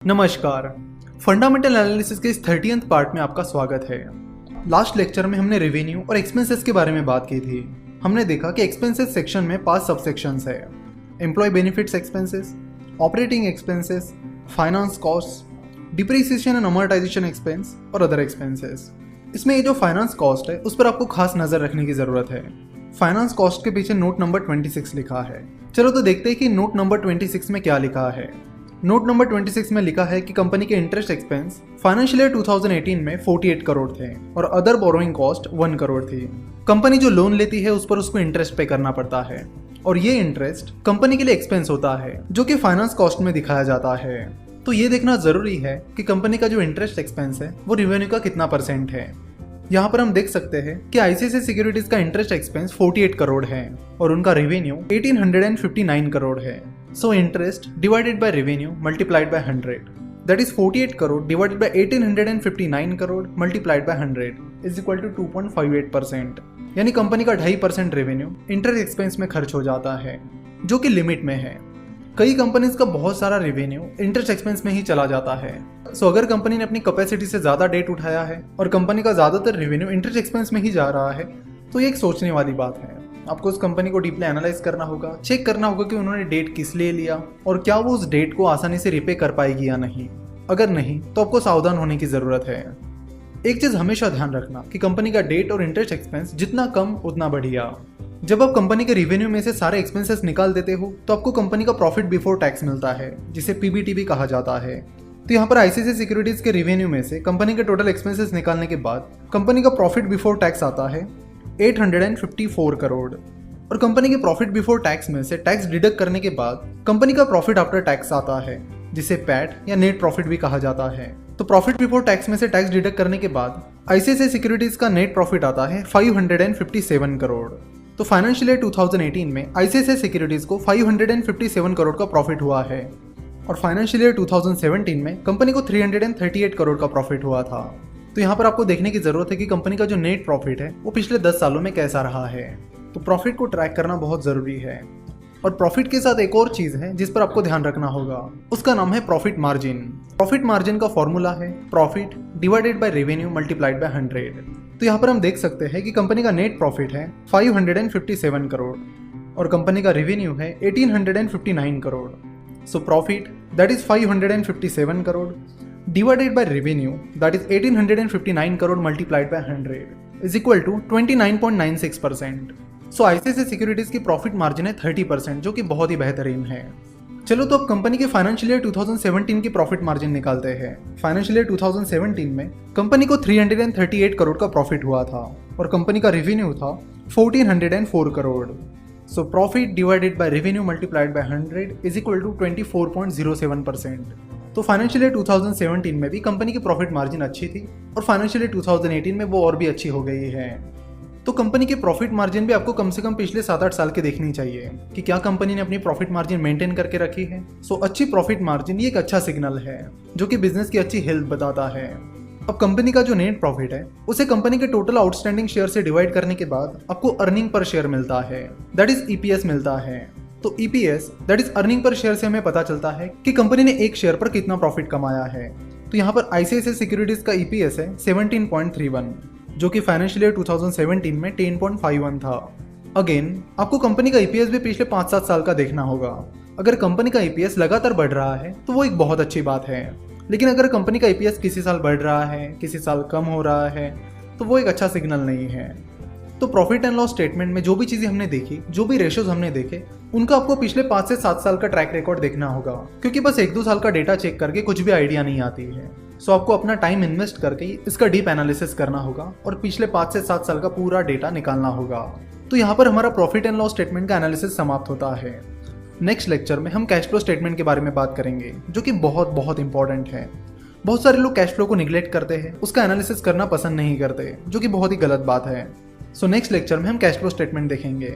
नमस्कार। Fundamental analysis के इस 30th पार्ट में आपका स्वागत है। लास्ट लेक्चर में हमने रेवेन्यू और एक्सपेंसेस के बारे में बात की थी। हमने देखा कि एक्सपेंसेस सेक्शन में 5 सब सेक्शंस है। Employee benefits expenses, operating expenses, finance cost, depreciation and amortization expense और अदर एक्सपेंसेस। इसमें ये जो फाइनेंस कॉस्ट है उस पर आपको खास नजर रखने की जरूरत है। फाइनेंस कॉस्ट के पीछे नोट नंबर 26 लिखा है। चलो तो देखते हैं कि नोट नंबर 26 में क्या लिखा है। नोट नंबर 26 में लिखा है कि कंपनी के इंटरेस्ट एक्सपेंस फाइनेंशियल ईयर 2018 में 48 करोड़ थे और अदर बोरोइंग कॉस्ट 1 करोड़ थी। कंपनी जो लोन लेती है उस पर उसको इंटरेस्ट पे करना पड़ता है और ये इंटरेस्ट कंपनी के लिए एक्सपेंस होता है जो कि फाइनेंस कॉस्ट में दिखाया जाता है। तो ये देखना जरूरी है कि कंपनी का जो इंटरेस्ट एक्सपेंस है वो रेवेन्यू का कितना % है। यहाँ पर हम देख सकते हैं कि आईसीआईसीआई सिक्योरिटीज का इंटरेस्ट एक्सपेंस 48 करोड़ है और उनका रेवेन्यू 1859 करोड़ है। So interest divided by revenue multiplied by 100, that is 48 crore divided by 1859 crore multiplied by 100 is equal to 2.58%। यानी कंपनी का 2.5% रेवेन्यू इंटरेस्ट एक्सपेंस में खर्च हो जाता है जो कि लिमिट में है। कई कंपनीज का बहुत सारा रेवेन्यू इंटरेस्ट एक्सपेंस में ही चला जाता है। सो अगर कंपनी ने अपनी कैपेसिटी से ज्यादा डेट उठाया है और कंपनी का ज्यादातर रेवेन्यू इंटरेस्ट एक्सपेंस में ही जा रहा है तो ये एक सोचने वाली बात है। आपको उस कंपनी को डीपली एनालाइज करना होगा, चेक करना होगा कि उन्होंने डेट किस लिए लिया और क्या वो उस डेट को आसानी से रिपे कर पाएगी या नहीं। अगर नहीं तो आपको सावधान होने की जरूरत है। एक चीज हमेशा ध्यान रखना कि कंपनी का डेट और इंटरेस्ट एक्सपेंस जितना कम उतना बढ़िया। जब आप कंपनी के रेवेन्यू में से सारे एक्सपेंसेस निकाल देते हो तो आपको कंपनी का प्रॉफिट बिफोर टैक्स मिलता है जिसे पीबीटी भी कहा जाता है। तो यहाँ पर आईसीआईसीआई सिक्योरिटीज के रेवेन्यू में से कंपनी के टोटल एक्सपेंसेस निकालने के बाद कंपनी का प्रॉफिट बिफोर टैक्स आता है 854 करोड़ और कंपनी के प्रॉफिट बिफोर टैक्स में से टैक्स डिडक्ट करने के बाद कंपनी का प्रॉफिट आफ्टर टैक्स आता है जिसे पैट या नेट प्रॉफिट भी कहा जाता है। तो प्रॉफिट बिफोर टैक्स में से टैक्स डिडक्ट करने के बाद आईसीआईसीआई सिक्योरिटीज का नेट प्रॉफिट आता है 557 करोड़। तो फाइनेंशियल ईयर 2018 में आईसीआईसीआई सिक्योरिटीज को 557 करोड़ का प्रॉफिट हुआ है और फाइनेंशियल ईयर 2017 में कंपनी को 338 करोड़ का प्रॉफिट हुआ था। तो यहाँ पर आपको देखने की जरूरत है कि कंपनी का जो नेट प्रॉफिट है वो पिछले 10 सालों में कैसा रहा है। तो प्रॉफिट को ट्रैक करना बहुत जरूरी है और प्रॉफिट के साथ एक और चीज है जिस पर आपको ध्यान रखना होगा, उसका नाम है प्रॉफिट मार्जिन। प्रॉफिट मार्जिन का फॉर्मूला है profit divided by revenue multiplied by 100। तो यहाँ पर हम देख सकते हैं कि कंपनी का नेट प्रॉफिट है 557 करोड़ और कंपनी का रेवेन्यू है 1859 crore. So profit that is 557 crore divided by revenue that is 1859 crore multiplied by 100 is equal to 29.96%। So ICICI securities की प्रॉफिट मार्जिन है 30% जो कि बहुत ही बेहतरीन है। चलो तो अब कंपनी के फाइनेंशियल ईयर 2017 की प्रॉफिट मार्जिन निकालते हैं। फाइनेंशियल ईयर 2017 में कंपनी को 338 करोड़ का प्रॉफिट हुआ था और कंपनी का रेवेन्यू था 1404 crore. So profit divided by revenue multiplied by 100 is equal to 24.07%। तो फाइनेंशियल ईयर 2017 में भी कंपनी की प्रॉफिट मार्जिन अच्छी थी और फाइनेंशियल ईयर 2018 में वो और भी अच्छी हो गई है। तो कंपनी की प्रॉफिट मार्जिन भी आपको कम से कम पिछले 7-8 साल के देखनी चाहिए कि क्या कंपनी ने अपनी प्रॉफिट मार्जिन मेंटेन करके रखी है। सो अच्छी प्रॉफिट मार्जिन ये एक अच्छा सिग्नल है जो कि बिजनेस की अच्छी हेल्थ बताता है। अब कंपनी का जो नेट प्रॉफिट है उसे कंपनी के टोटल आउटस्टैंडिंग शेयर से डिवाइड करने के बाद आपको अर्निंग पर शेयर मिलता है, दैट इज ईपीएस मिलता है। तो EPS that is earning per share से हमें पता चलता है कि कंपनी ने एक शेयर पर कितना प्रॉफिट कमाया है। तो यहाँ पर आईसीआईसीआई सिक्योरिटीज का ईपीएस है 17.31 जो कि फाइनेंशियल ईयर 2017 में 10.51 था। अगेन आपको कंपनी का ईपीएस भी पिछले 5-7 साल का देखना होगा। अगर कंपनी का ईपीएस लगातार बढ़ रहा है तो वो एक बहुत अच्छी बात है, लेकिन अगर कंपनी का ईपीएस किसी साल बढ़ रहा है किसी साल कम हो रहा है तो वो एक अच्छा सिग्नल नहीं है। तो प्रॉफिट एंड लॉस स्टेटमेंट में जो भी चीजें हमने देखी, जो भी रेशियोज हमने देखे, उनका आपको पिछले 5 से 7 साल का ट्रैक रिकॉर्ड देखना होगा क्योंकि बस 1-2 साल का डेटा चेक करके कुछ भी आइडिया नहीं आती है। सो आपको अपना टाइम इन्वेस्ट करके इसका डीप एनालिसिस करना होगा और पिछले 5 से 7 साल का पूरा डेटा निकालना होगा। तो यहाँ पर हमारा प्रॉफिट एंड लॉस स्टेटमेंट का एनालिसिस समाप्त होता है। नेक्स्ट लेक्चर में हम कैश फ्लो स्टेटमेंट के बारे में बात करेंगे जो कि बहुत बहुत इंपॉर्टेंट है। बहुत सारे लोग कैश फ्लो को निगलेक्ट करते हैं, उसका एनालिसिस करना पसंद नहीं करते जो कि बहुत ही गलत बात है। सो नेक्स्ट लेक्चर में हम कैश फ्लो स्टेटमेंट देखेंगे।